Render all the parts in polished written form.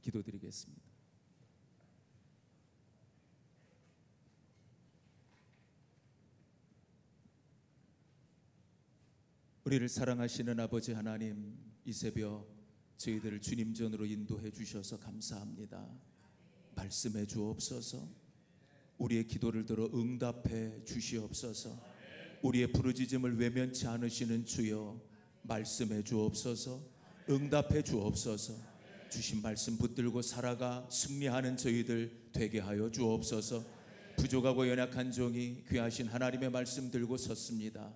기도드리겠습니다. 우리를 사랑하시는 아버지 하나님, 이 새벽 저희들을 주님 전으로 인도해 주셔서 감사합니다. 말씀해 주옵소서. 우리의 기도를 들어 응답해 주시옵소서. 우리의 부르짖음을 외면치 않으시는 주여, 말씀해 주옵소서. 응답해 주옵소서. 주신 말씀 붙들고 살아가 승리하는 저희들 되게 하여 주옵소서. 부족하고 연약한 종이 귀하신 하나님의 말씀 들고 섰습니다.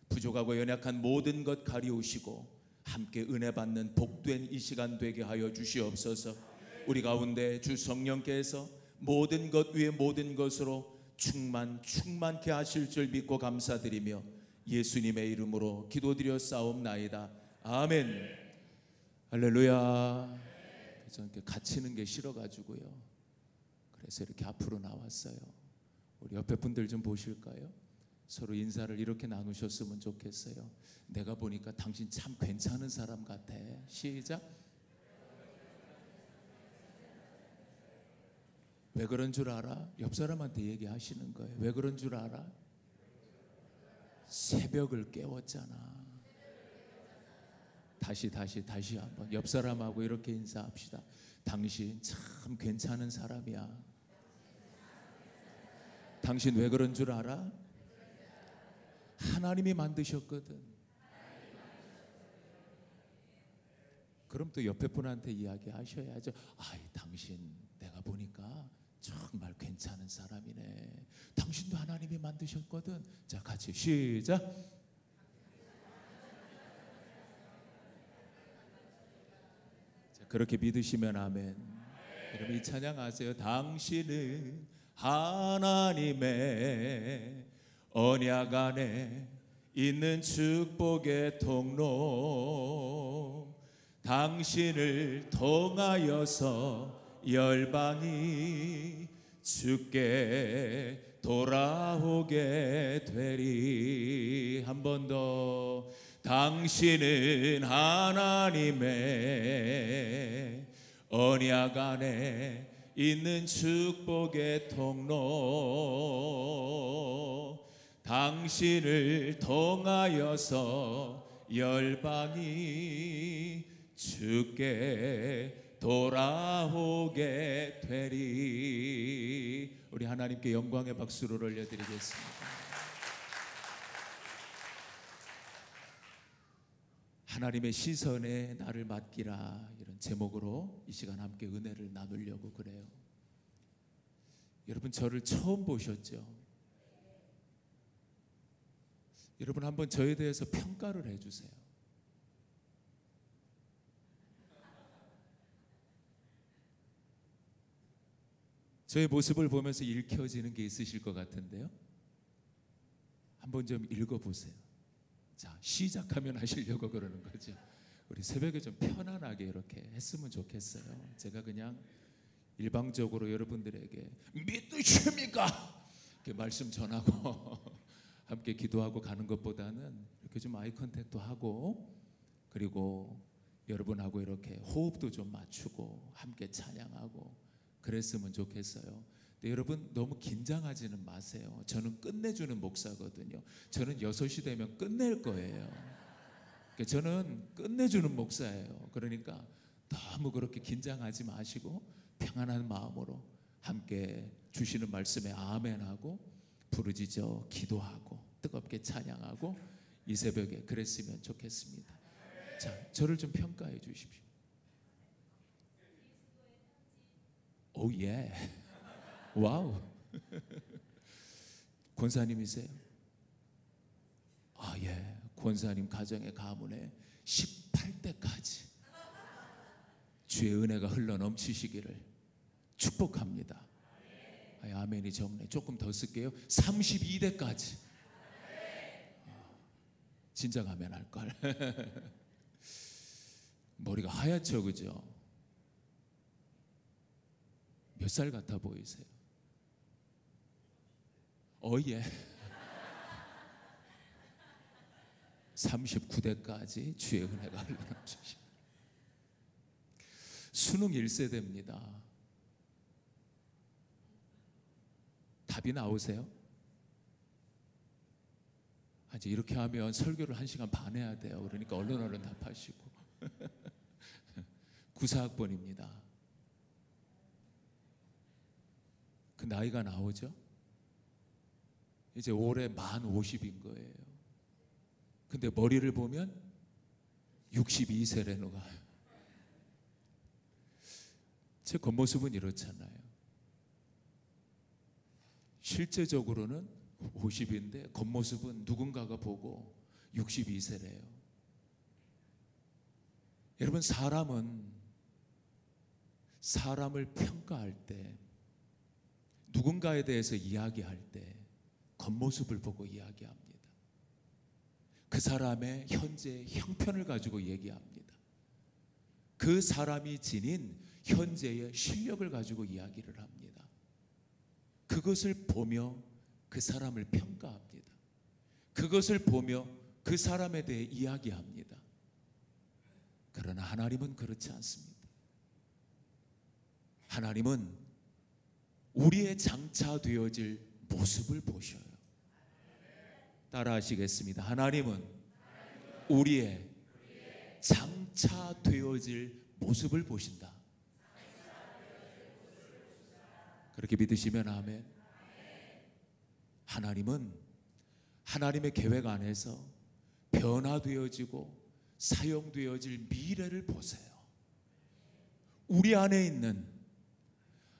부족하고 연약한 모든 것 가리우시고 함께 은혜 받는 복된 이 시간 되게 하여 주시옵소서. 우리 가운데 주 성령께서 모든 것 위에 모든 것으로 충만케 하실 줄 믿고 감사드리며 예수님의 이름으로 기도드렸사옵나이다. 아멘. 할렐루야. 저는 이렇게 갇히는 게 싫어가지고요, 그래서 이렇게 앞으로 나왔어요. 우리 옆에 분들 좀 보실까요? 서로 인사를 이렇게 나누셨으면 좋겠어요. 내가 보니까 당신 참 괜찮은 사람 같아. 시작. 왜 그런 줄 알아? 옆 사람한테 얘기하시는 거예요. 왜 그런 줄 알아? 새벽을 깨웠잖아. 다시 한번 옆 사람하고 이렇게 인사합시다. 당신 참 괜찮은 사람이야. 당신 왜 그런 줄 알아? 하나님이 만드셨거든. 그럼 또 옆에 분한테 이야기하셔야죠. 아이, 당신 내가 보니까 정말 괜찮은 사람이네. 당신도 하나님이 만드셨거든. 자, 같이 시작. 자, 그렇게 믿으시면 아멘. 여러분, 이 찬양 아세요? 당신은 하나님의 언약 안에 있는 축복의 통로, 당신을 통하여서 열방이 주께 돌아오게 되리. 한 번 더. 당신은 하나님의 언약 안에 있는 축복의 통로, 당신을 통하여서 열방이 주께 돌아오게 되리. 우리 하나님께 영광의 박수를 올려드리겠습니다. 하나님의 시선에 나를 맡기라, 이런 제목으로 이 시간 함께 은혜를 나누려고 그래요. 여러분, 저를 처음 보셨죠? 여러분, 한번 저에 대해서 평가를 해주세요. 저의 모습을 보면서 읽혀지는 게 있으실 것 같은데요, 한번 좀 읽어보세요. 자, 시작하면 하시려고 그러는 거죠. 우리 새벽에 좀 편안하게 이렇게 했으면 좋겠어요. 제가 그냥 일방적으로 여러분들에게 믿으십니까? 이렇게 말씀 전하고 함께 기도하고 가는 것보다는 이렇게 좀 아이 컨택도 하고, 그리고 여러분하고 이렇게 호흡도 좀 맞추고 함께 찬양하고 그랬으면 좋겠어요. 근데 여러분, 너무 긴장하지는 마세요. 저는 끝내주는 목사거든요. 저는 6시 되면 끝낼 거예요. 그러니까 저는 끝내주는 목사예요. 그러니까 너무 그렇게 긴장하지 마시고 평안한 마음으로 함께 주시는 말씀에 아멘하고 부르짖어 기도하고 뜨겁게 찬양하고 이 새벽에 그랬으면 좋겠습니다. 자, 저를 좀 평가해 주십시오. 오, 예. 와우. 권사님이세요? 아, 예. 권사님 가정의 가문에 18대까지 주의 은혜가 흘러 넘치시기를 축복합니다. 아, 아멘이 적네. 조금 더 쓸게요. 32대까지. 진작 하면 할걸. 머리가 하얗죠, 그죠? 몇 살 같아 보이세요? 예. 39대까지 주의 은혜가 흘러넘치시고 수능 1세대입니다. 답이 나오세요? 이제 이렇게 하면 설교를 1시간 반 해야 돼요. 그러니까 얼른 답하시고. 94학번입니다. 그 나이가 나오죠? 이제 올해 만 50인 거예요. 근데 머리를 보면 62세라는 거예요. 제 겉모습은 이렇잖아요. 실제적으로는 50인데 겉모습은 누군가가 보고 62세래요. 여러분, 사람을 평가할 때, 누군가에 대해서 이야기할 때 겉모습을 보고 이야기합니다. 그 사람의 현재 형편을 가지고 얘기합니다. 그 사람이 지닌 현재의 실력을 가지고 이야기를 합니다. 그것을 보며 그 사람을 평가합니다. 그것을 보며 그 사람에 대해 이야기합니다. 그러나 하나님은 그렇지 않습니다. 하나님은 우리의 장차되어질 모습을 보셔요. 따라하시겠습니다. 하나님은 우리의 장차되어질 모습을 보신다. 그렇게 믿으시면 아멘. 하나님은 하나님의 계획 안에서 변화되어지고 사용되어질 미래를 보세요. 우리 안에 있는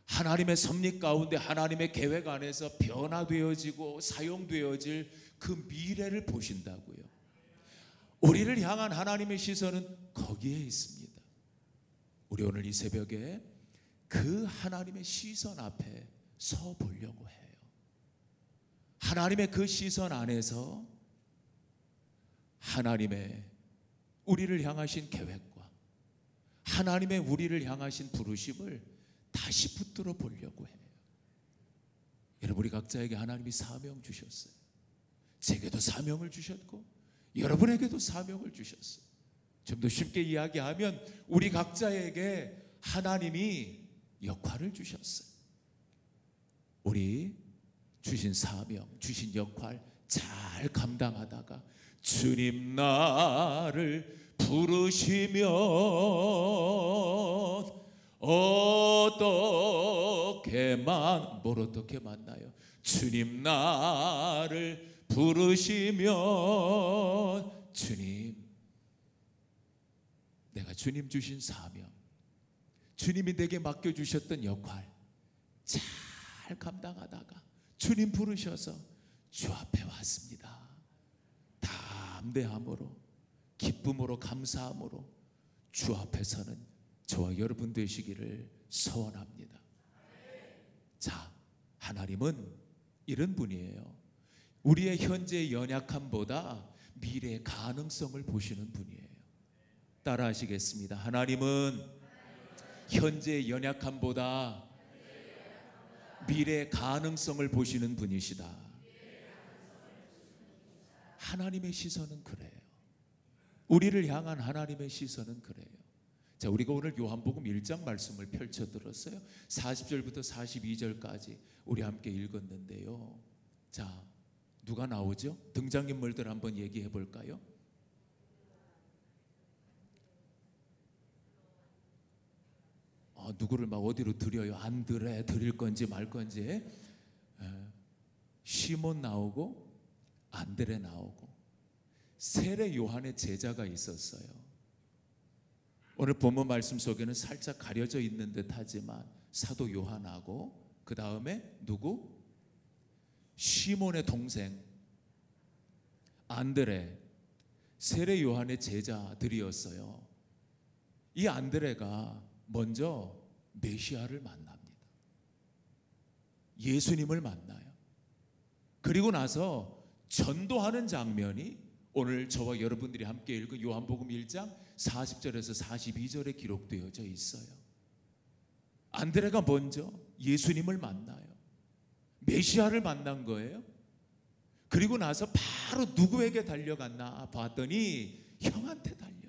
하나님의 섭리 가운데 하나님의 계획 안에서 변화되어지고 사용되어질 그 미래를 보신다고요. 우리를 향한 하나님의 시선은 거기에 있습니다. 우리 오늘 이 새벽에 그 하나님의 시선 앞에 서 보려고 해요. 하나님의 그 시선 안에서 하나님의 우리를 향하신 계획과 하나님의 우리를 향하신 부르심을 다시 붙들어 보려고 해요. 여러분, 우리 각자에게 하나님이 사명 주셨어요. 제게도 사명을 주셨고 여러분에게도 사명을 주셨어요. 좀 더 쉽게 이야기하면 우리 각자에게 하나님이 역할을 주셨어요. 우리 주신 사명, 주신 역할 잘 감당하다가 주님 나를 부르시면 뭘 어떻게 만나요? 주님 나를 부르시면 주님, 내가 주님 주신 사명, 주님이 내게 맡겨주셨던 역할 잘 감당하다가 주님 부르셔서 주 앞에 왔습니다. 담대함으로 기쁨으로 감사함으로 주 앞에서는 저와 여러분 되시기를 소원합니다. 자, 하나님은 이런 분이에요. 우리의 현재의 연약함보다 미래의 가능성을 보시는 분이에요. 따라하시겠습니다. 하나님은 현재의 연약함보다 미래의 가능성을 보시는 분이시다. 하나님의 시선은 그래요. 우리를 향한 하나님의 시선은 그래요. 자, 우리가 오늘 요한복음 1장 말씀을 펼쳐 들었어요. 40절부터 42절까지 우리 함께 읽었는데요. 자, 누가 나오죠? 등장인물들 한번 얘기해 볼까요? 누구를 막 어디로 드려요? 안드레 드릴 건지 말 건지. 시몬 나오고 안드레 나오고 세례 요한의 제자가 있었어요. 오늘 본문 말씀 속에는 살짝 가려져 있는 듯 하지만 사도 요한하고 그 다음에 누구? 시몬의 동생 안드레, 세례 요한의 제자들이었어요. 이 안드레가 먼저 메시아를 만납니다. 예수님을 만나요. 그리고 나서 전도하는 장면이 오늘 저와 여러분들이 함께 읽은 요한복음 1장 40절에서 42절에 기록되어져 있어요. 안드레가 먼저 예수님을 만나요. 메시아를 만난 거예요. 그리고 나서 바로 누구에게 달려갔나 봤더니 형한테 달려가요.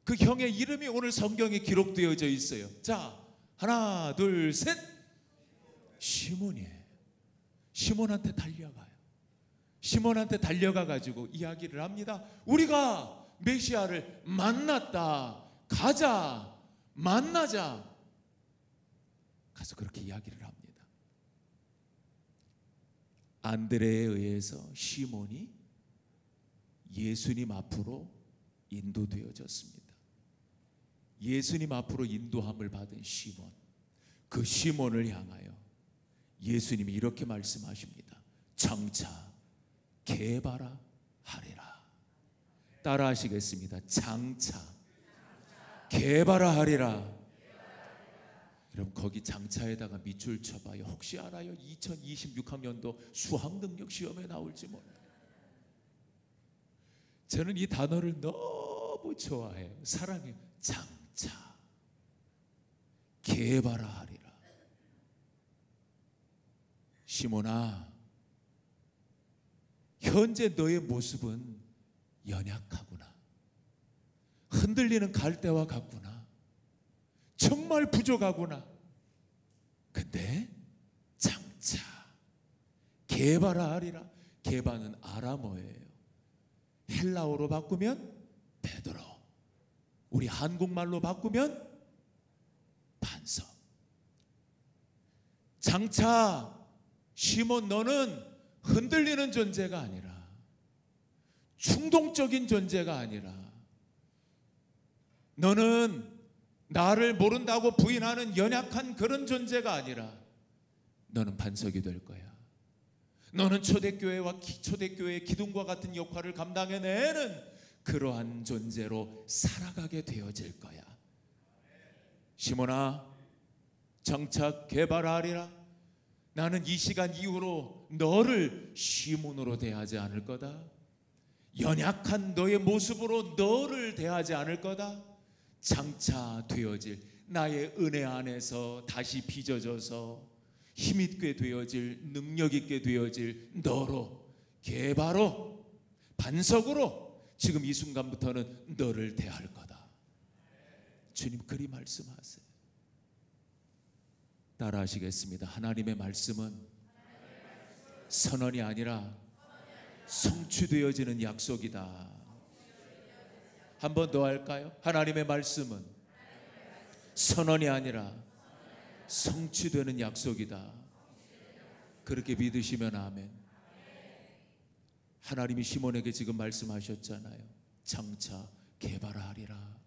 그 형의 이름이 오늘 성경에 기록되어져 있어요. 자, 하나, 둘, 셋. 시몬이에요. 시몬한테 달려가요. 시몬한테 달려가 가지고 이야기를 합니다. 우리가 메시아를 만났다. 가자. 만나자. 가서 그렇게 이야기를 합니다. 안드레에 의해서 시몬이 예수님 앞으로 인도되어졌습니다. 예수님 앞으로 인도함을 받은 시몬, 그 시몬을 향하여 예수님이 이렇게 말씀하십니다. 장차 개바라 하리라. 따라 하시겠습니다. 장차 개바라 하리라. 여러분, 거기 장차에다가 밑줄 쳐봐요. 혹시 알아요? 2026학년도 수학 능력 시험에 나올지 몰라요. 저는 이 단어를 너무 좋아해요. 사랑해요. 장차 개바라 하리라. 시몬아, 현재 너의 모습은 연약하구나. 흔들리는 갈대와 같구나. 정말 부족하구나. 근데 장차 개바라 하리라. 개바는 아람어예요. 헬라어로 바꾸면 베드로, 우리 한국말로 바꾸면 반석. 장차 시몬, 너는 흔들리는 존재가 아니라, 충동적인 존재가 아니라, 너는 나를 모른다고 부인하는 연약한 그런 존재가 아니라 너는 반석이 될 거야. 너는 초대교회와 초대교회의 기둥과 같은 역할을 감당해내는 그러한 존재로 살아가게 되어질 거야. 시몬아, 장차 개바라하리라. 나는 이 시간 이후로 너를 시몬으로 대하지 않을 거다. 연약한 너의 모습으로 너를 대하지 않을 거다. 장차 되어질 나의 은혜 안에서 다시 빚어져서 힘있게 되어질, 능력 있게 되어질 너로, 개바로, 반석으로 지금 이 순간부터는 너를 대할 거다. 주님 그리 말씀하세요. 따라 하시겠습니다. 하나님의 말씀은 선언이 아니라 성취되어지는 약속이다. 한 번 더 할까요? 하나님의 말씀은 선언이 아니라 성취되는 약속이다. 그렇게 믿으시면 아멘. 하나님이 시몬에게 지금 말씀하셨잖아요. 장차 개바라하리라.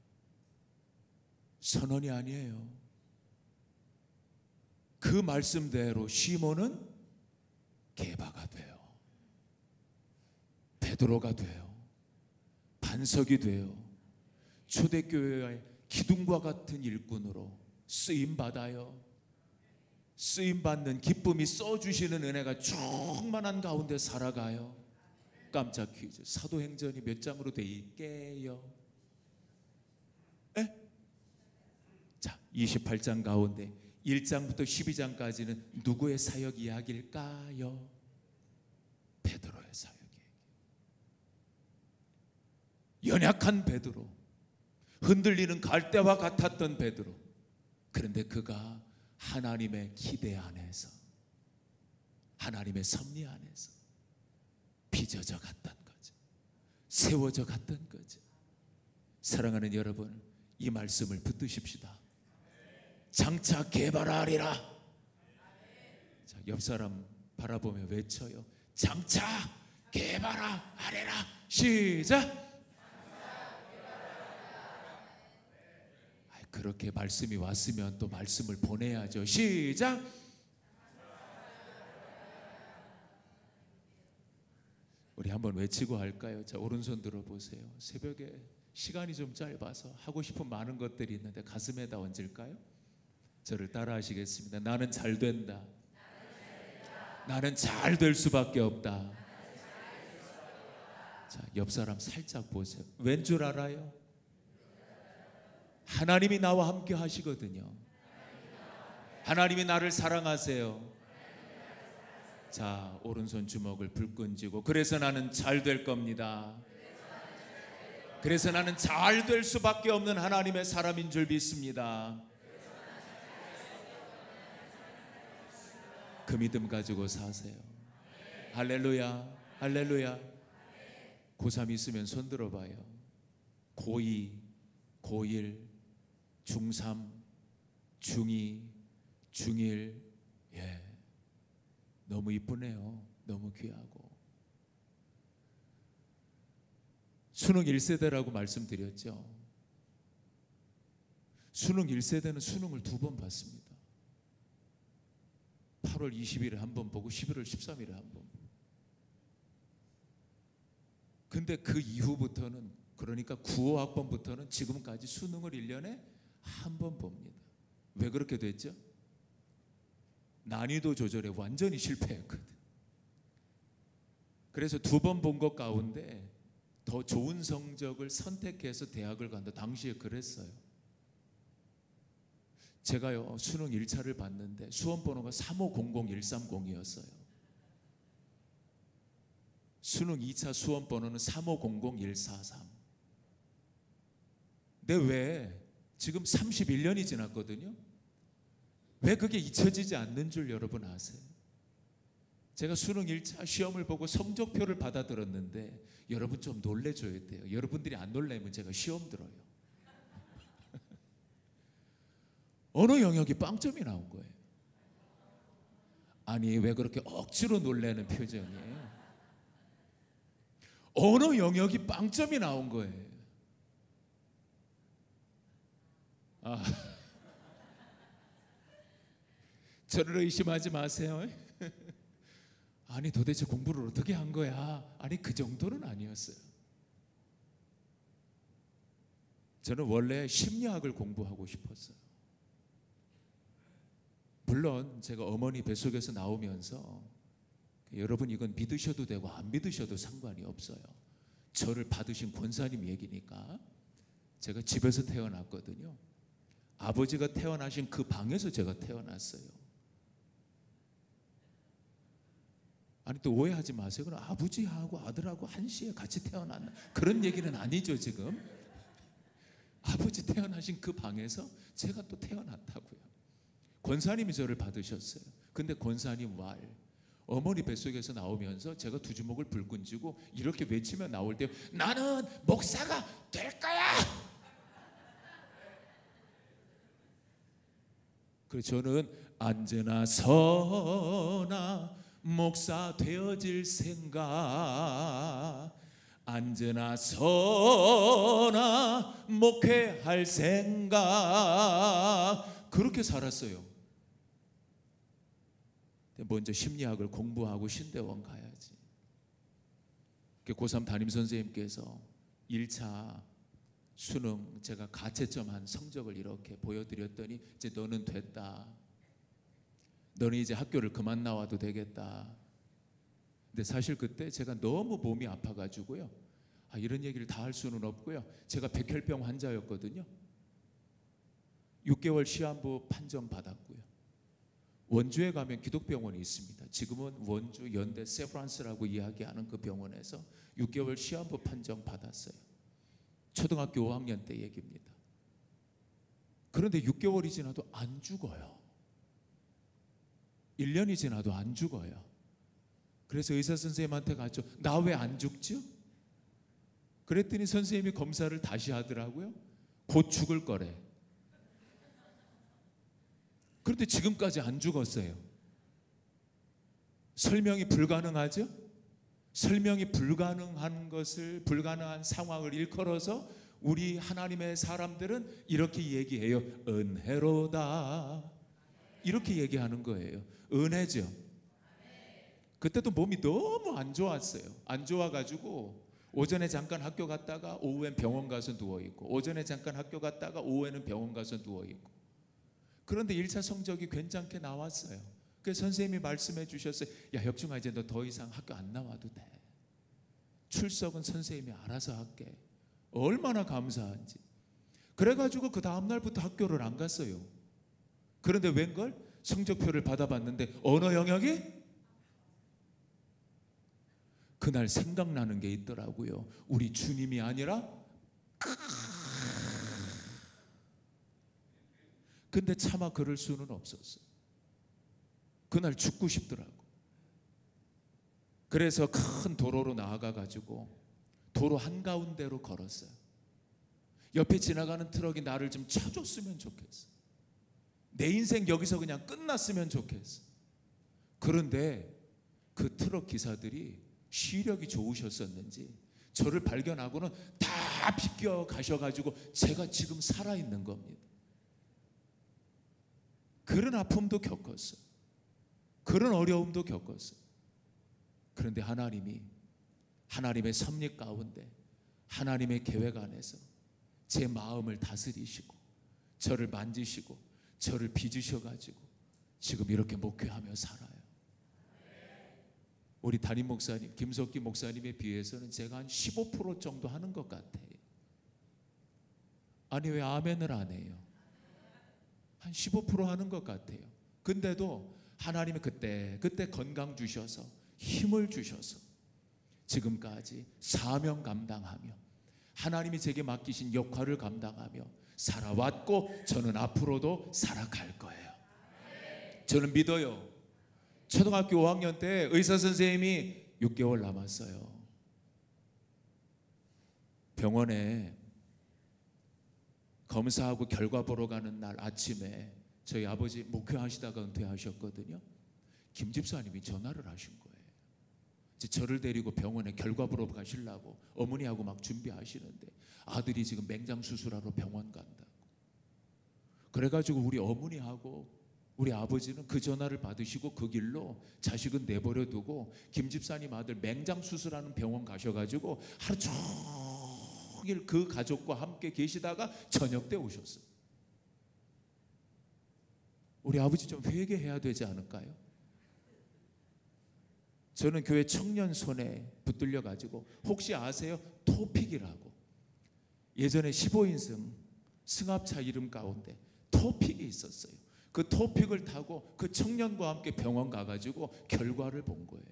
선언이 아니에요. 그 말씀대로 시몬은 개바가 돼요. 베드로가 돼요. 반석이 돼요. 초대교회의 기둥과 같은 일꾼으로 쓰임받아요. 쓰임받는 기쁨이 써주시는 은혜가 충만한 가운데 살아가요. 깜짝 퀴즈. 사도행전이 몇 장으로 돼 있게요? 에? 자, 28장 가운데 1장부터 12장까지는 누구의 사역 이야기일까요? 베드로의 사역 이야기. 연약한 베드로, 흔들리는 갈대와 같았던 베드로. 그런데 그가 하나님의 기대 안에서, 하나님의 섭리 안에서 빚어져 갔던 거죠. 세워져 갔던 거죠. 사랑하는 여러분, 이 말씀을 붙드십시다. 장차 개바라하리라. 자, 옆 사람 바라보며 외쳐요. 장차 개바라하리라. 시작. 그렇게 말씀이 왔으면 또 말씀을 보내야죠. 시작. 우리 한번 외치고 할까요? 자, 오른손 들어보세요. 새벽에 시간이 좀 짧아서 하고 싶은 많은 것들이 있는데 가슴에다 얹을까요? 저를 따라 하시겠습니다. 나는 잘 된다. 나는 잘 될 수밖에 없다. 자, 옆 사람 살짝 보세요. 왠 줄 알아요? 하나님이 나와 함께 하시거든요. 하나님이 나를 사랑하세요. 자, 오른손 주먹을 불끈 쥐고, 그래서 나는 잘 될 겁니다. 그래서 나는 잘 될 수밖에 없는 하나님의 사람인 줄 믿습니다. 그 믿음 가지고 사세요. 할렐루야, 할렐루야. 고3 있으면 손 들어봐요. 고2, 고1, 중3, 중2, 중1. 예, 너무 이쁘네요. 너무 귀하고. 수능 1세대라고 말씀드렸죠. 수능 1세대는 수능을 2번 봤습니다. 8월 20일에 한 번 보고 11월 13일에 한 번. 근데 그 이후부터는, 그러니까 9호학번부터는 지금까지 수능을 1년에 한 번 봅니다. 왜 그렇게 됐죠? 난이도 조절에 완전히 실패했거든. 그래서 2번 본 것 가운데 더 좋은 성적을 선택해서 대학을 간다. 당시에 그랬어요. 제가요 수능 1차를 봤는데 수험번호가 3500-130이었어요. 수능 2차 수험번호는 3500-143. 근데 왜 지금 31년이 지났거든요. 왜 그게 잊혀지지 않는 줄 여러분 아세요? 제가 수능 1차 시험을 보고 성적표를 받아들었는데 여러분 좀 놀래줘야 돼요. 여러분들이 안 놀라면 제가 시험 들어요. 어느 영역이 빵점이 나온 거예요. 아니 왜 그렇게 억지로 놀라는 표정이에요? 어느 영역이 빵점이 나온 거예요. 저를 의심하지 마세요. 아니 도대체 공부를 어떻게 한 거야? 아니 그 정도는 아니었어요. 저는 원래 심리학을 공부하고 싶었어요. 물론 제가 어머니 뱃속에서 나오면서 여러분 이건 믿으셔도 되고 안 믿으셔도 상관이 없어요. 저를 받으신 권사님 얘기니까. 제가 집에서 태어났거든요. 아버지가 태어나신 그 방에서 제가 태어났어요. 아니 또 오해하지 마세요. 그럼 아버지하고 아들하고 한시에 같이 태어났나? 그런 얘기는 아니죠 지금. 아버지 태어나신 그 방에서 제가 또 태어났다고요. 권사님이 저를 받으셨어요. 근데 권사님 말, 어머니 뱃속에서 나오면서 제가 두 주먹을 불끈 쥐고 이렇게 외치며 나올 때 나는 목사가 될 거야. 그래서 저는 언제나 서나 목사 되어질 생각, 언제나 서나 목회할 생각, 그렇게 살았어요. 먼저 심리학을 공부하고 신대원 가야지. 고3 담임선생님께서 1차 수능 제가 가채점한 성적을 이렇게 보여드렸더니 이제 너는 됐다. 너는 이제 학교를 그만 나와도 되겠다. 근데 사실 그때 제가 너무 몸이 아파가지고요. 이런 얘기를 다 할 수는 없고요. 제가 백혈병 환자였거든요. 6개월 시한부 판정 받았고요. 원주에 가면 기독병원이 있습니다. 지금은 원주 연대 세브란스라고 이야기하는 그 병원에서 6개월 시한부 판정 받았어요. 초등학교 5학년 때 얘기입니다. 그런데 6개월이 지나도 안 죽어요. 1년이 지나도 안 죽어요. 그래서 의사 선생님한테 갔죠. 나 왜 안 죽죠? 그랬더니 선생님이 검사를 다시 하더라고요. 곧 죽을 거래. 그런데 지금까지 안 죽었어요. 설명이 불가능하죠? 설명이 불가능한 것을, 불가능한 상황을 일컬어서 우리 하나님의 사람들은 이렇게 얘기해요. 은혜로다. 이렇게 얘기하는 거예요. 은혜죠. 그때도 몸이 너무 안 좋았어요. 안 좋아가지고 오전에 잠깐 학교 갔다가 오후엔 병원 가서 누워있고, 오전에 잠깐 학교 갔다가 오후에는 병원 가서 누워있고. 그런데 1차 성적이 괜찮게 나왔어요. 그래서 선생님이 말씀해 주셨어요. 야 혁중아, 이제 너 더 이상 학교 안 나와도 돼. 출석은 선생님이 알아서 할게. 얼마나 감사한지. 그래가지고 그 다음날부터 학교를 안 갔어요. 그런데 웬걸? 성적표를 받아봤는데 어느 영역이? 그날 생각나는 게 있더라고요. 우리 주님이 아니라 근데 차마 그럴 수는 없었어. 그날 죽고 싶더라고. 그래서 큰 도로로 나아가가지고 도로 한가운데로 걸었어요. 옆에 지나가는 트럭이 나를 좀 쳐줬으면 좋겠어. 내 인생 여기서 그냥 끝났으면 좋겠어. 그런데 그 트럭 기사들이 시력이 좋으셨었는지 저를 발견하고는 다 비껴 가셔가지고 제가 지금 살아있는 겁니다. 그런 아픔도 겪었어요. 그런 어려움도 겪었어요. 그런데 하나님의 섭리 가운데 하나님의 계획 안에서 제 마음을 다스리시고 저를 만지시고 저를 빚으셔가지고 지금 이렇게 목회하며 살아요. 우리 담임 목사님 김석기 목사님에 비해서는 제가 한 15% 정도 하는 것 같아요. 아니 왜 아멘을 안 해요? 한 15% 하는 것 같아요. 근데도 하나님이 그때 건강 주셔서 힘을 주셔서 지금까지 사명 감당하며 하나님이 제게 맡기신 역할을 감당하며 살아왔고 저는 앞으로도 살아갈 거예요. 저는 믿어요. 초등학교 5학년 때 의사 선생님이 6개월 남았어요. 병원에 검사하고 결과 보러 가는 날 아침에 저희 아버지 목회하시다가 은퇴하셨거든요. 김 집사님이 전화를 하신 거예요. 이제 저를 데리고 병원에 결과 보러 가시려고 어머니하고 막 준비하시는데 아들이 지금 맹장 수술하러 병원 간다고. 그래가지고 우리 어머니하고 우리 아버지는 그 전화를 받으시고 그 길로 자식은 내버려 두고 김 집사님 아들 맹장 수술하는 병원 가셔가지고 하루 종일 그 가족과 함께 계시다가 저녁 때 오셨어요. 우리 아버지 좀 회개해야 되지 않을까요? 저는 교회 청년손에 붙들려 가지고 혹시 아세요? 토픽이라고 예전에 15인승 승합차 이름 가운데 토픽이 있었어요. 그 토픽을 타고 그 청년과 함께 병원 가가지고 결과를 본 거예요.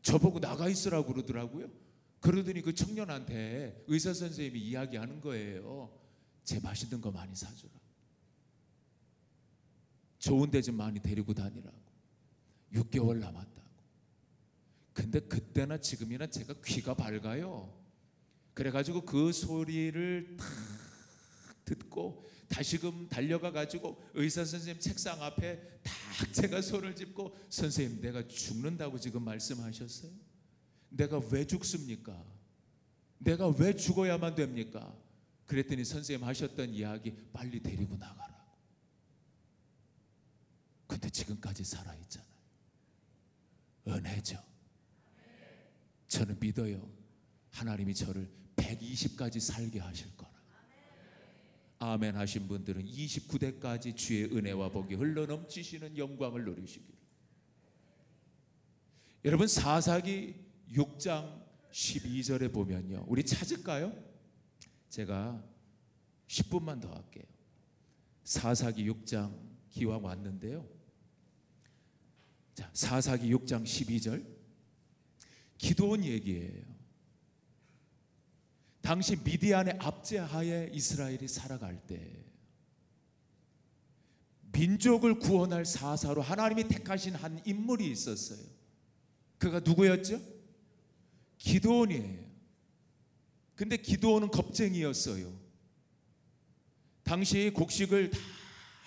저보고 나가 있으라고 그러더라고요. 그러더니 그 청년한테 의사 선생님이 이야기하는 거예요. 제 맛있는 거 많이 사주라. 좋은 데 좀 많이 데리고 다니라고. 6개월 남았다고. 근데 그때나 지금이나 제가 귀가 밝아요. 그래가지고 그 소리를 탁 듣고 다시금 달려가 가지고 의사 선생님 책상 앞에 딱 제가 손을 짚고 선생님 내가 죽는다고 지금 말씀하셨어요? 내가 왜 죽습니까? 내가 왜 죽어야만 됩니까? 그랬더니 선생님 하셨던 이야기 빨리 데리고 나가라고. 근데 지금까지 살아있잖아요. 은혜죠. 저는 믿어요. 하나님이 저를 120까지 살게 하실 거라. 아멘 하신 분들은 29대까지 주의 은혜와 복이 흘러넘치시는 영광을 누리시기를. 여러분 사사기 6장 12절에 보면요, 우리 찾을까요? 제가 10분만 더 할게요. 사사기 6장 기왕 왔는데요. 자, 사사기 6장 12절 기도원 얘기예요. 당시 미디안의 압제하에 이스라엘이 살아갈 때 민족을 구원할 사사로 하나님이 택하신 한 인물이 있었어요. 그가 누구였죠? 기드온이에요. 근데 기드온은 겁쟁이였어요. 당시 곡식을 다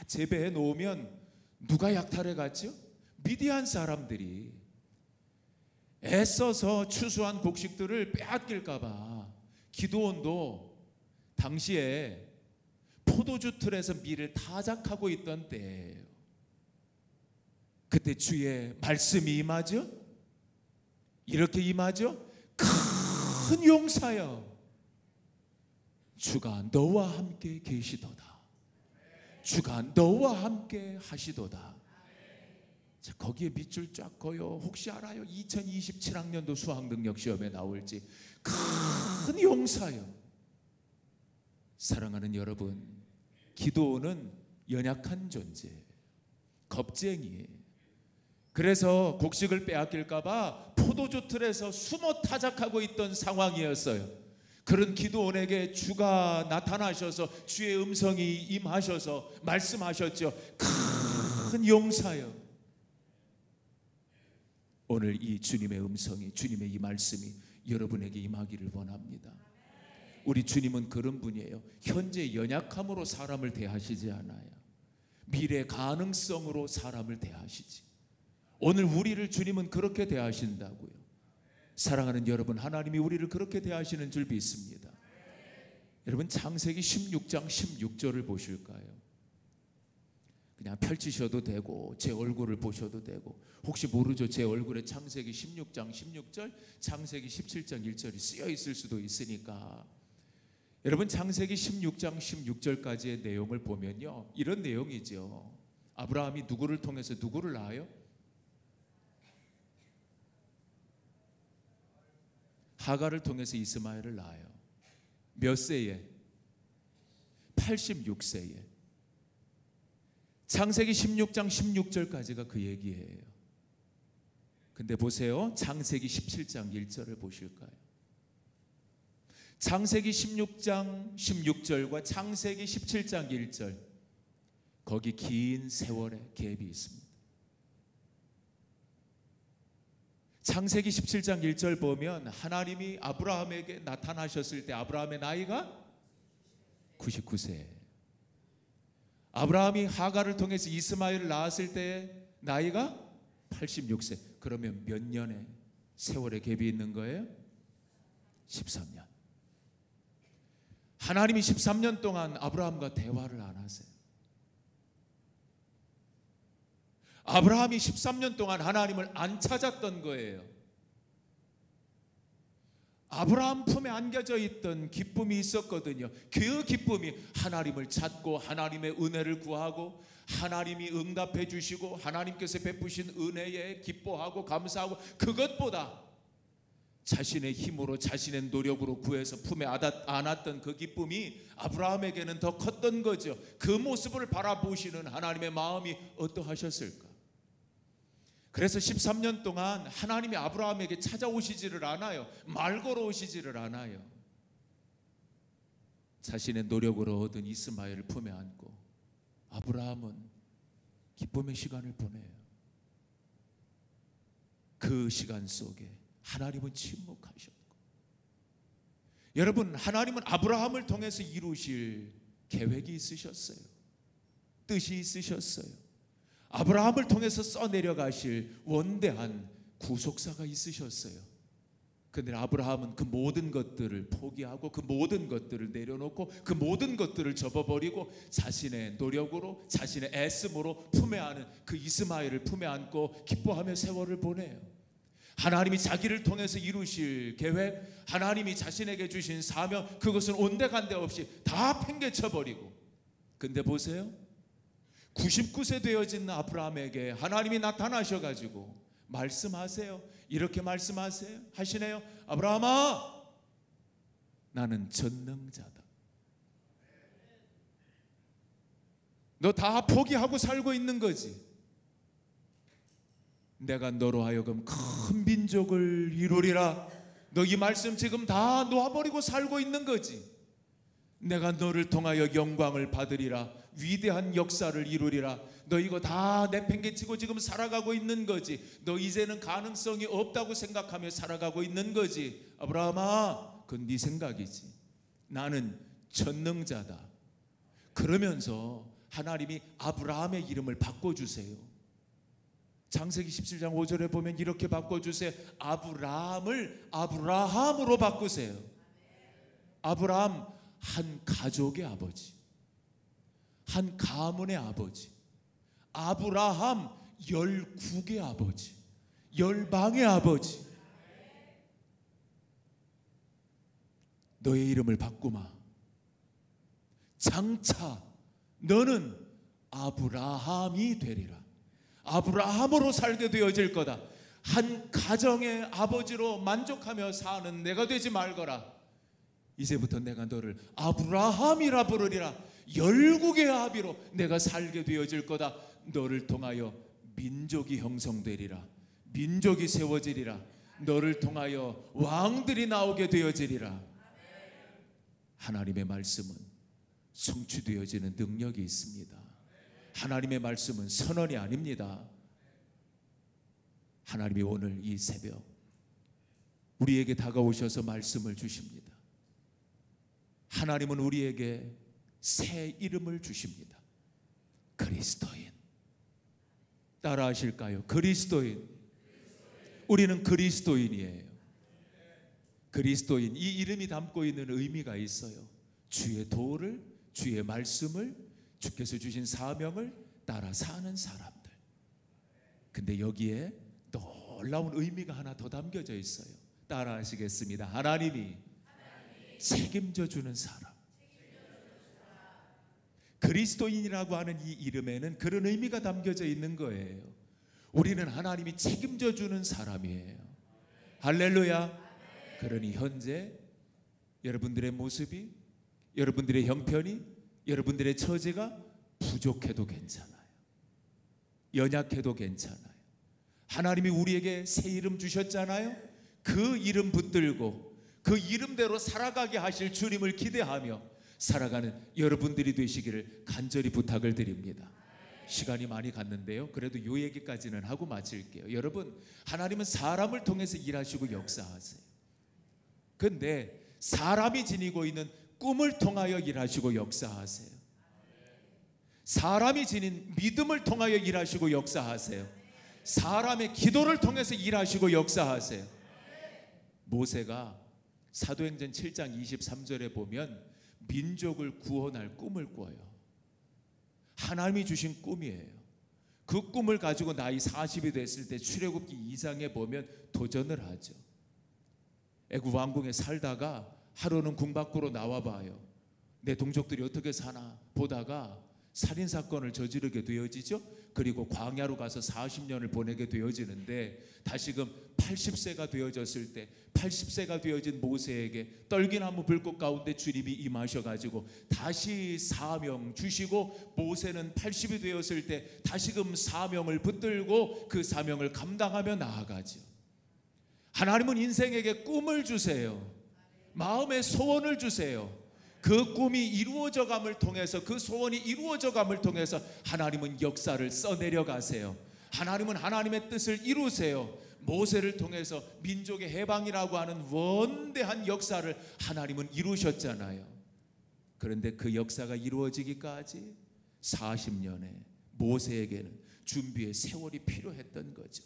재배해 놓으면 누가 약탈해 갔죠? 미디안 사람들이 애써서 추수한 곡식들을 빼앗길까 봐 기드온도 당시에 포도주 틀에서 밀을 타작하고 있던 때예요. 그때 주의 말씀이 임하죠? 이렇게 임하죠? 큰 용사여, 주가 너와 함께 계시도다. 주가 너와 함께 하시도다. 자, 거기에 밑줄 쫙 그어요. 혹시 알아요? 2027학년도 수학능력시험에 나올지. 큰 용사요. 사랑하는 여러분, 기드온은 연약한 존재, 겁쟁이에요. 그래서 곡식을 빼앗길까 봐 포도주 틀에서 숨어 타작하고 있던 상황이었어요. 그런 기도원에게 주가 나타나셔서 주의 음성이 임하셔서 말씀하셨죠. 큰 용사여. 오늘 이 주님의 음성이, 주님의 이 말씀이 여러분에게 임하기를 원합니다. 우리 주님은 그런 분이에요. 현재 연약함으로 사람을 대하시지 않아요. 미래 가능성으로 사람을 대하시지. 오늘 우리를 주님은 그렇게 대하신다고요. 사랑하는 여러분, 하나님이 우리를 그렇게 대하시는 줄 믿습니다. 여러분, 창세기 16장 16절을 보실까요? 그냥 펼치셔도 되고 제 얼굴을 보셔도 되고, 혹시 모르죠, 제 얼굴에 창세기 16장 16절, 창세기 17장 1절이 쓰여 있을 수도 있으니까 여러분, 창세기 16장 16절까지의 내용을 보면요, 이런 내용이죠. 아브라함이 누구를 통해서 누구를 낳아요? 하갈을 통해서 이스마엘을 낳아요. 몇 세에? 86세에. 창세기 16장 16절까지가 그 얘기예요. 근데 보세요, 창세기 17장 1절을 보실까요? 창세기 16장 16절과 창세기 17장 1절, 거기 긴 세월의 갭이 있습니다. 창세기 17장 1절 보면 하나님이 아브라함에게 나타나셨을 때 아브라함의 나이가 99세. 아브라함이 하갈을 통해서 이스마엘을 낳았을 때 나이가 86세. 그러면 몇 년의 세월의 갭이 있는 거예요? 13년. 하나님이 13년 동안 아브라함과 대화를 안 하세요. 아브라함이 13년 동안 하나님을 안 찾았던 거예요. 아브라함 품에 안겨져 있던 기쁨이 있었거든요. 그 기쁨이 하나님을 찾고 하나님의 은혜를 구하고 하나님이 응답해 주시고 하나님께서 베푸신 은혜에 기뻐하고 감사하고, 그것보다 자신의 힘으로 자신의 노력으로 구해서 품에 안았던 그 기쁨이 아브라함에게는 더 컸던 거죠. 그 모습을 바라보시는 하나님의 마음이 어떠하셨을까? 그래서 13년 동안 하나님이 아브라함에게 찾아오시지를 않아요. 말 걸어오시지를 않아요. 자신의 노력으로 얻은 이스마엘을 품에 안고 아브라함은 기쁨의 시간을 보내요. 그 시간 속에 하나님은 침묵하셨고, 여러분, 하나님은 아브라함을 통해서 이루실 계획이 있으셨어요. 뜻이 있으셨어요. 아브라함을 통해서 써내려가실 원대한 구속사가 있으셨어요. 그런데 아브라함은 그 모든 것들을 포기하고 그 모든 것들을 내려놓고 그 모든 것들을 접어버리고 자신의 노력으로 자신의 애씀으로 품에 안은 그 이스마엘을 품에 안고 기뻐하며 세월을 보내요. 하나님이 자기를 통해서 이루실 계획, 하나님이 자신에게 주신 사명, 그것은 온데간데 없이 다 팽개쳐버리고, 근데 보세요, 99세 되어진 아브라함에게 하나님이 나타나셔가지고 말씀하세요. 이렇게 말씀하세요. 하시네요. 아브라함아, 나는 전능자다. 너 다 포기하고 살고 있는 거지. 내가 너로 하여금 큰 민족을 이루리라. 너 이 말씀 지금 다 놓아버리고 살고 있는 거지. 내가 너를 통하여 영광을 받으리라. 위대한 역사를 이루리라. 너 이거 다 내팽개치고 지금 살아가고 있는 거지. 너 이제는 가능성이 없다고 생각하며 살아가고 있는 거지. 아브라함아, 그건 네 생각이지. 나는 전능자다. 그러면서 하나님이 아브라함의 이름을 바꿔주세요. 창세기 17장 5절에 보면 이렇게 바꿔주세요. 아브라함을 아브라함으로 바꾸세요. 아브라함, 한 가족의 아버지, 한 가문의 아버지. 아브라함, 열국의 아버지, 열방의 아버지. 너의 이름을 바꾸마. 장차 너는 아브라함이 되리라. 아브라함으로 살게 되어질 거다. 한 가정의 아버지로 만족하며 사는 내가 되지 말거라. 이제부터 내가 너를 아브라함이라 부르리라. 열국의 아비로 내가 살게 되어질 거다. 너를 통하여 민족이 형성되리라. 민족이 세워지리라. 너를 통하여 왕들이 나오게 되어지리라. 하나님의 말씀은 성취되어지는 능력이 있습니다. 하나님의 말씀은 선언이 아닙니다. 하나님이 오늘 이 새벽 우리에게 다가오셔서 말씀을 주십니다. 하나님은 우리에게 새 이름을 주십니다. 그리스도인. 따라하실까요? 그리스도인. 우리는 그리스도인이에요. 그리스도인, 이 이름이 담고 있는 의미가 있어요. 주의 도를, 주의 말씀을, 주께서 주신 사명을 따라 사는 사람들. 근데 여기에 놀라운 의미가 하나 더 담겨져 있어요. 따라 하시겠습니다. 하나님이 책임져 주는 사람. 그리스도인이라고 하는 이 이름에는 그런 의미가 담겨져 있는 거예요. 우리는 하나님이 책임져 주는 사람이에요. 할렐루야. 그러니 현재 여러분들의 모습이, 여러분들의 형편이, 여러분들의 처지가 부족해도 괜찮아요. 연약해도 괜찮아요. 하나님이 우리에게 새 이름 주셨잖아요. 그 이름 붙들고 그 이름대로 살아가게 하실 주님을 기대하며 살아가는 여러분들이 되시기를 간절히 부탁을 드립니다. 시간이 많이 갔는데요, 그래도 요 얘기까지는 하고 마칠게요. 여러분, 하나님은 사람을 통해서 일하시고 역사하세요. 근데 사람이 지니고 있는 꿈을 통하여 일하시고 역사하세요. 사람이 지닌 믿음을 통하여 일하시고 역사하세요. 사람의 기도를 통해서 일하시고 역사하세요. 모세가 사도행전 7장 23절에 보면 민족을 구원할 꿈을 꿔요. 하나님이 주신 꿈이에요. 그 꿈을 가지고 나이 40이 됐을 때 출애굽기 2장에 보면 도전을 하죠. 애굽 왕궁에 살다가 하루는 궁 밖으로 나와봐요. 내 동족들이 어떻게 사나 보다가 살인사건을 저지르게 되어지죠. 그리고 광야로 가서 40년을 보내게 되어지는데 다시금 80세가 되어졌을 때 80세가 되어진 모세에게 떨기나무 불꽃 가운데 주님이 임하셔가지고 다시 사명 주시고, 모세는 80이 되었을 때 다시금 사명을 붙들고 그 사명을 감당하며 나아가죠. 하나님은 인생에게 꿈을 주세요. 마음의 소원을 주세요. 그 꿈이 이루어져감을 통해서, 그 소원이 이루어져감을 통해서 하나님은 역사를 써내려 가세요. 하나님은 하나님의 뜻을 이루세요. 모세를 통해서 민족의 해방이라고 하는 원대한 역사를 하나님은 이루셨잖아요. 그런데 그 역사가 이루어지기까지 40년에 모세에게는 준비의 세월이 필요했던 거죠.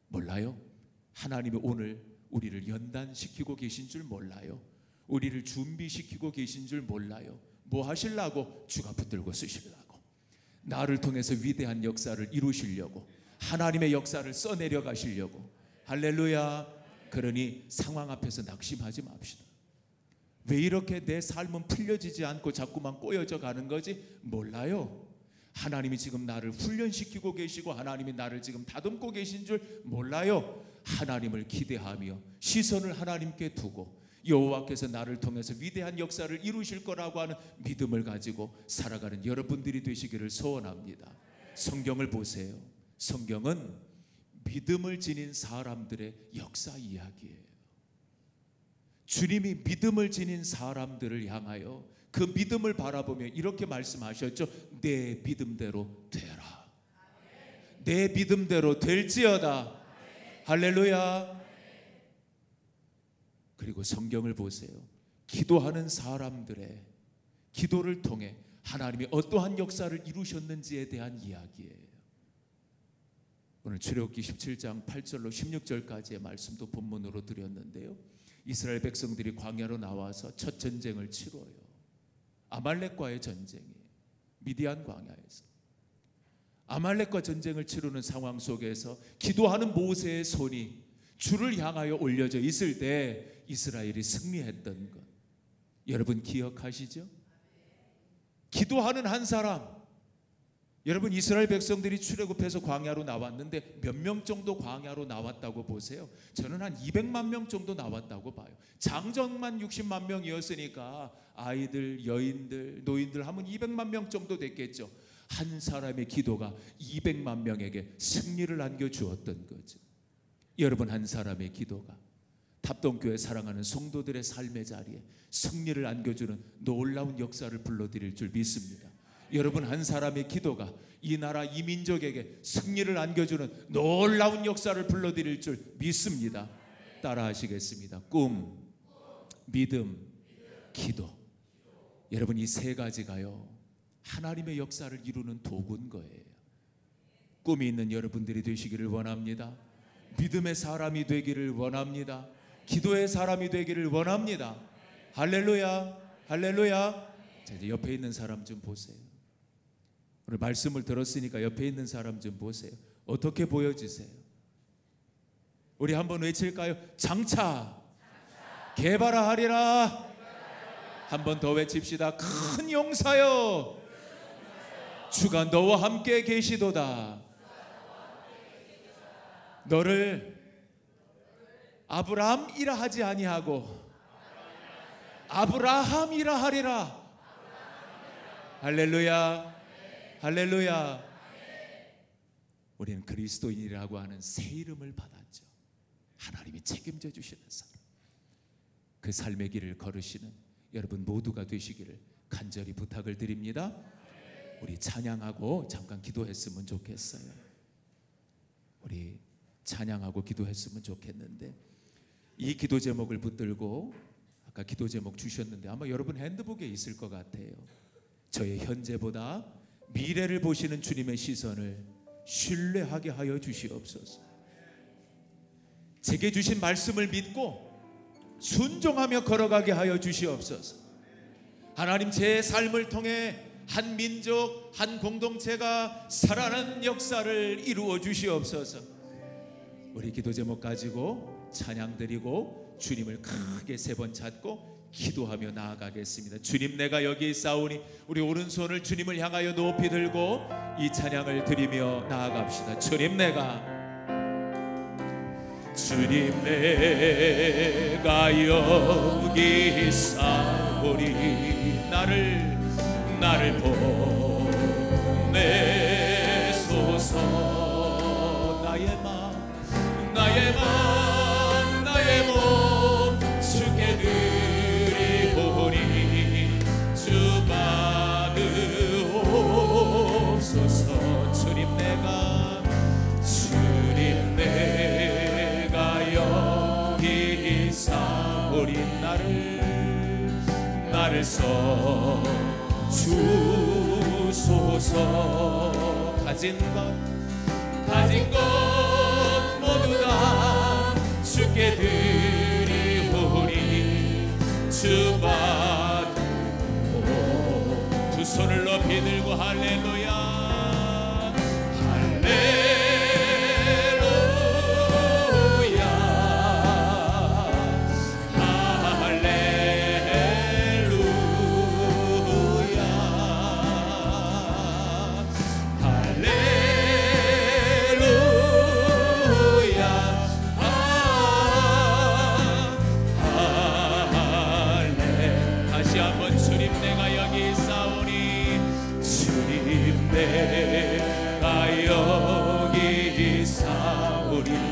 몰라요? 하나님이 오늘 우리를 연단시키고 계신 줄 몰라요? 우리를 준비시키고 계신 줄 몰라요? 뭐 하시려고? 주가 붙들고 쓰시려고, 나를 통해서 위대한 역사를 이루시려고, 하나님의 역사를 써내려 가시려고. 할렐루야. 그러니 상황 앞에서 낙심하지 맙시다. 왜 이렇게 내 삶은 풀려지지 않고 자꾸만 꼬여져 가는 거지? 몰라요. 하나님이 지금 나를 훈련시키고 계시고 하나님이 나를 지금 다듬고 계신 줄 몰라요. 하나님을 기대하며 시선을 하나님께 두고 여호와께서 나를 통해서 위대한 역사를 이루실 거라고 하는 믿음을 가지고 살아가는 여러분들이 되시기를 소원합니다. 성경을 보세요. 성경은 믿음을 지닌 사람들의 역사 이야기예요. 주님이 믿음을 지닌 사람들을 향하여 그 믿음을 바라보며 이렇게 말씀하셨죠. 내 믿음대로 되라. 내 믿음대로 될지어다. 할렐루야. 그리고 성경을 보세요. 기도하는 사람들의 기도를 통해 하나님이 어떠한 역사를 이루셨는지에 대한 이야기예요. 오늘 출애굽기 17장 8절로 16절까지의 말씀도 본문으로 드렸는데요, 이스라엘 백성들이 광야로 나와서 첫 전쟁을 치러요. 아말렉과의 전쟁이에요. 미디안 광야에서 아말렉과 전쟁을 치르는 상황 속에서 기도하는 모세의 손이 주를 향하여 올려져 있을 때 이스라엘이 승리했던 것 여러분 기억하시죠? 기도하는 한 사람, 여러분 이스라엘 백성들이 출애굽해서 광야로 나왔는데 몇 명 정도 광야로 나왔다고 보세요? 저는 한 200만 명 정도 나왔다고 봐요. 장정만 60만 명이었으니까 아이들, 여인들, 노인들 하면 200만 명 정도 됐겠죠. 한 사람의 기도가 200만 명에게 승리를 안겨주었던 거죠. 여러분 한 사람의 기도가 답동교회 사랑하는 성도들의 삶의 자리에 승리를 안겨주는 놀라운 역사를 불러드릴 줄 믿습니다. 여러분 한 사람의 기도가 이 나라 이 민족에게 승리를 안겨주는 놀라운 역사를 불러드릴 줄 믿습니다. 따라 하시겠습니다. 꿈, 믿음, 기도. 여러분 이 세 가지가요 하나님의 역사를 이루는 도구인 거예요. 꿈이 있는 여러분들이 되시기를 원합니다. 믿음의 사람이 되기를 원합니다. 기도의 사람이 되기를 원합니다. 할렐루야, 할렐루야. 자, 이제 옆에 있는 사람 좀 보세요. 오늘 말씀을 들었으니까 옆에 있는 사람 좀 보세요. 어떻게 보여지세요? 우리 한번 외칠까요? 장차 개발하리라. 한번 더 외칩시다. 큰 용사여, 주가 너와 함께 계시도다. 너를 아브라함이라 하지 아니하고 아브라함이라 하리라. 할렐루야, 할렐루야. 우리는 그리스도인이라고 하는 새 이름을 받았죠. 하나님이 책임져 주시는 사람, 그 삶의 길을 걸으시는 여러분 모두가 되시기를 간절히 부탁을 드립니다. 우리 찬양하고 잠깐 기도했으면 좋겠어요. 우리 찬양하고 기도했으면 좋겠는데, 이 기도 제목을 붙들고 아까 기도 제목 주셨는데 아마 여러분 핸드북에 있을 것 같아요. 저의 현재보다 미래를 보시는 주님의 시선을 신뢰하게 하여 주시옵소서. 제게 주신 말씀을 믿고 순종하며 걸어가게 하여 주시옵소서. 하나님, 제 삶을 통해 한 민족, 한 공동체가 살아나는 역사를 이루어 주시옵소서. 우리 기도 제목 가지고 찬양 드리고 주님을 크게 세 번 찾고 기도하며 나아가겠습니다. 주님, 내가 여기 있사오니. 우리 오른손을 주님을 향하여 높이 들고 이 찬양을 드리며 나아갑시다. 주님, 내가 여기 있사오니. 나를 보내소서. 나의 몸 주께 드리오니. 주 받으옵소서. 주님, 내가 여기 있사오니. 나를 써 주소서. 가진 것 모두 다 주께 드리오니. 주 받으오. 두 손을 높이 들고 할렐루야,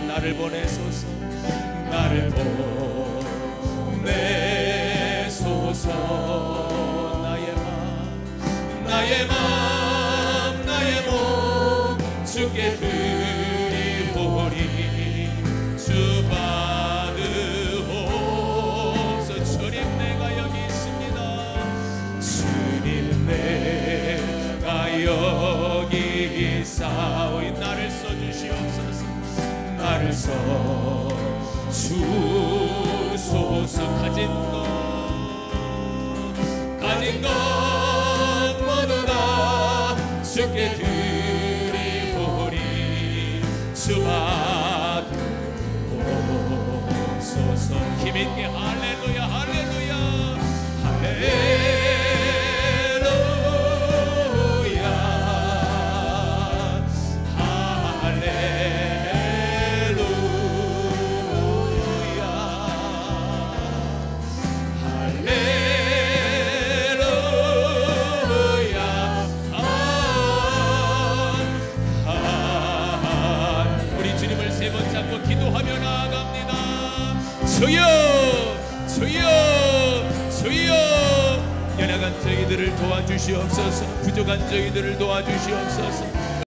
나를 보내소서. 나를 보내소서. 나의 몸 주께 드리오니. 주 받으옵소서. 주님, 내가 여기 있습니다. 주님, 내가 여기 있사오니. 나를 써주시옵소서. 나를 써 주소서. 가진 것 모두 다 주께 드리오니. 주 받으옵소서. 힘있게 할렐루야, 할렐루야, 할렐루야. 기도하며 나아갑니다. 주여 주여 주여. 연약한 저희들을 도와주시옵소서. 부족한 저희들을 도와주시옵소서.